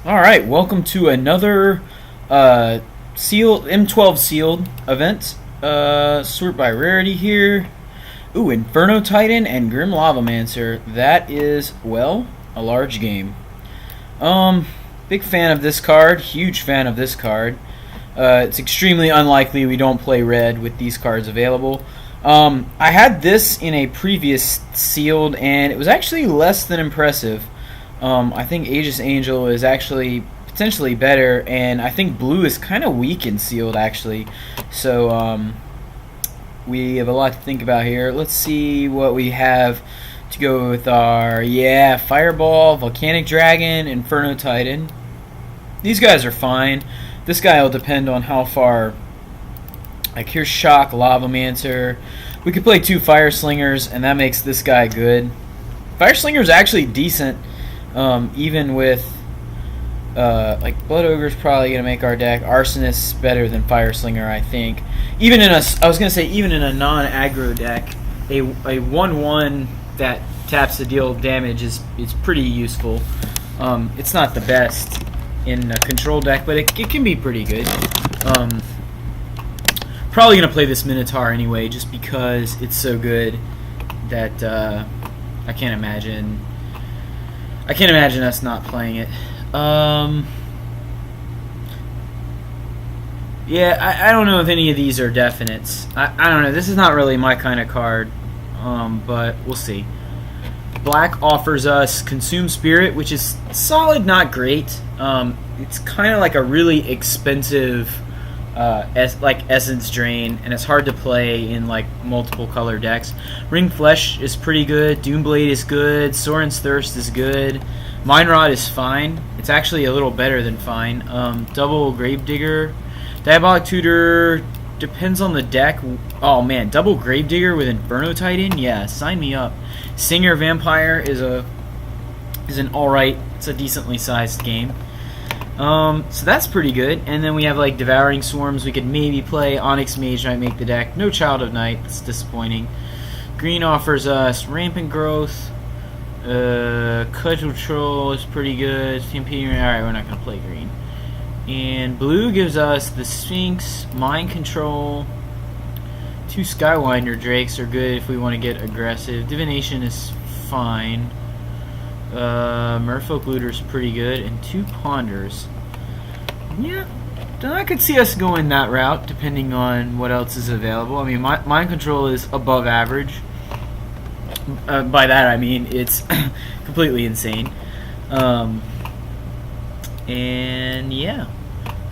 All right, welcome to another sealed M12 sealed event. Sort by rarity here. Ooh, Inferno Titan and Grim Lavamancer. That is, well, a large game. Big fan of this card. Huge fan of this card. It's extremely unlikely we don't play red with these cards available. I had this in a previous sealed, and it was actually less than impressive. I think Aegis Angel is actually potentially better, and I think blue is kind of weak in sealed, actually. So we have a lot to think about here. Let's see what we have to go with our, Fireball, Volcanic Dragon, Inferno Titan. These guys are fine. This guy will depend on how far. Like, here's Shock, Lavamancer. We could play two Fire Slingers, and that makes this guy good. Fire Slinger is actually decent. Even with like Blood Ogre's probably gonna make our deck. Arsonist's better than Fire Slinger, I think. Even in a non-aggro deck, a 1/1 that taps to deal damage is pretty useful. It's not the best in a control deck, but it can be pretty good. Probably gonna play this Minotaur anyway, just because it's so good that I can't imagine us not playing it. I don't know if any of these are definites. I don't know. This is not really my kind of card, but we'll see. Black offers us Consume Spirit, which is solid, not great. It's kind of like a really expensive Essence Drain, and it's hard to play in like multiple color decks. Ring Flesh is pretty good. Doomblade is good. Soren's Thirst is good. Mine Rod is fine. It's actually a little better than fine. Double Gravedigger. Diabolic Tutor depends on the deck. Oh man, double Gravedigger with Inferno Titan? Yeah, sign me up. Singer Vampire is an alright, it's a decently sized game. So that's pretty good. And then we have like Devouring Swarms. We could maybe play. Onyx Mage might make the deck. No Child of Night. That's disappointing. Green offers us Rampant Growth. Cudgel Troll is pretty good. Alright, we're not going to play green. And blue gives us the Sphinx, Mind Control. Two Skywinder Drakes are good if we want to get aggressive. Divination is fine. Merfolk Looter is pretty good, and two Ponders. Yeah, I could see us going that route depending on what else is available. I mean, Mind Control is above average. By that I mean it's completely insane. And yeah,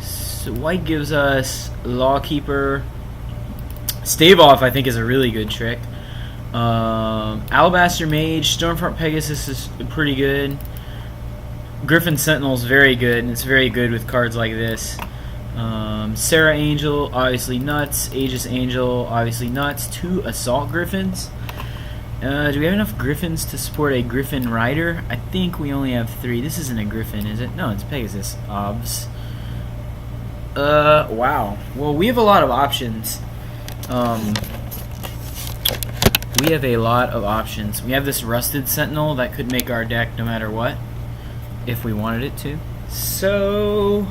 so white gives us Lawkeeper. Stave Off I think is a really good trick. Alabaster Mage, Stormfront Pegasus is pretty good. Griffin Sentinel is very good, and it's very good with cards like this. Sarah Angel, obviously nuts. Aegis Angel, obviously nuts. Two Assault Griffins. Do we have enough Griffins to support a Griffin Rider? I think we only have 3. This isn't a Griffin, is it? No, it's Pegasus. Obs. Wow. Well, we have a lot of options. We have a lot of options. We have this Rusted Sentinel that could make our deck no matter what, if we wanted it to. So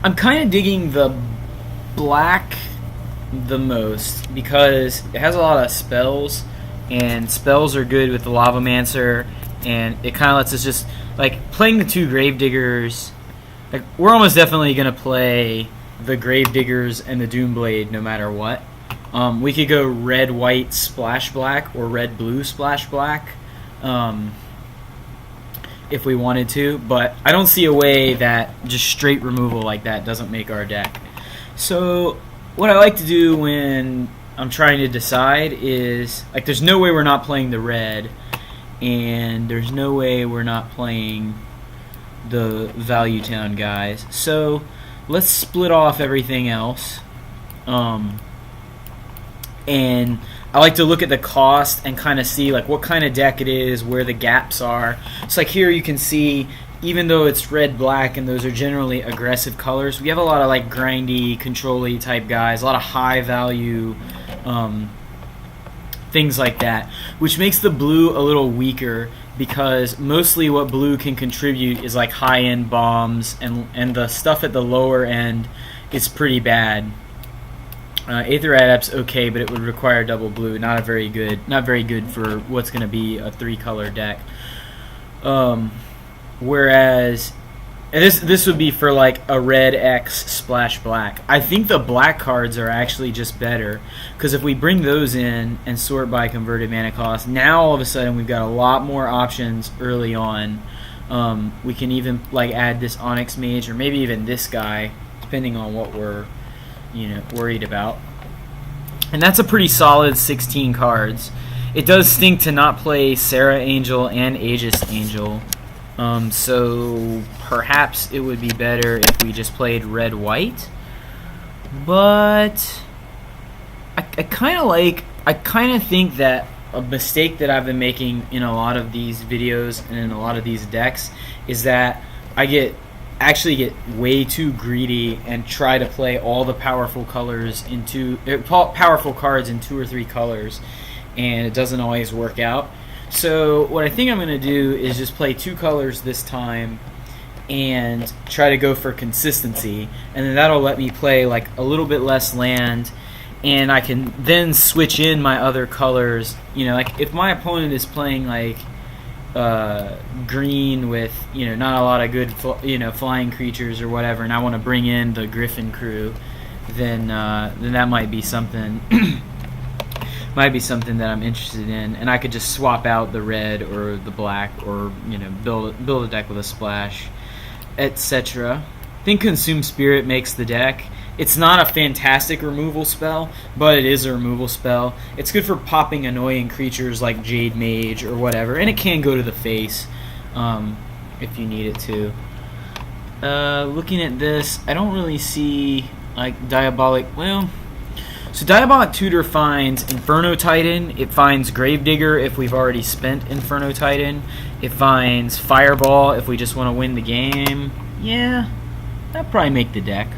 I'm kind of digging the black the most because it has a lot of spells, and spells are good with the Lavamancer, and it kind of lets us just, like, playing the two Gravediggers. Like, we're almost definitely going to play the Gravediggers and the Doomblade no matter what. We could go red, white, splash black, or red, blue, splash black, if we wanted to, but I don't see a way that just straight removal like that doesn't make our deck. So what I like to do when I'm trying to decide is, like, there's no way we're not playing the red, and there's no way we're not playing the Value Town guys. So let's split off everything else. And I like to look at the cost and kind of see like what kind of deck it is, where the gaps are. So like here you can see, even though it's red, black, and those are generally aggressive colors, we have a lot of like grindy, control-y type guys, a lot of high value things like that, which makes the blue a little weaker. because mostly what blue can contribute is like high-end bombs, and the stuff at the lower end is pretty bad. Aether Adept's okay, but it would require double blue. Not very good for what's going to be a 3-color deck. Whereas this would be for like a red X splash black. I think the black cards are actually just better, because if we bring those in and sort by converted mana cost, now all of a sudden we've got a lot more options early on. We can even like add this Onyx Mage, or maybe even this guy, depending on what we're worried about. And that's a pretty solid 16 cards. It does stink to not play Sarah Angel and Aegis Angel, so perhaps it would be better if we just played red-white. But I kind of think that a mistake that I've been making in a lot of these videos and in a lot of these decks is that I actually get way too greedy and try to play all the powerful cards in 2 or 3 colors, and it doesn't always work out. So what I think I'm going to do is just play 2 colors this time and try to go for consistency, and then that'll let me play like a little bit less land, and I can then switch in my other colors. Like if my opponent is playing like green with not a lot of good flying creatures or whatever, and I want to bring in the Griffin crew, then that might be something that I'm interested in, and I could just swap out the red or the black, or build a deck with a splash, etc. I think Consume Spirit makes the deck. It's not a fantastic removal spell, but it is a removal spell. It's good for popping annoying creatures like Jade Mage or whatever, and it can go to the face if you need it to. Looking at this, I don't really see like Diabolic. So Diabolic Tutor finds Inferno Titan. It finds Gravedigger if we've already spent Inferno Titan. It finds Fireball if we just want to win the game. Yeah, that'd probably make the deck.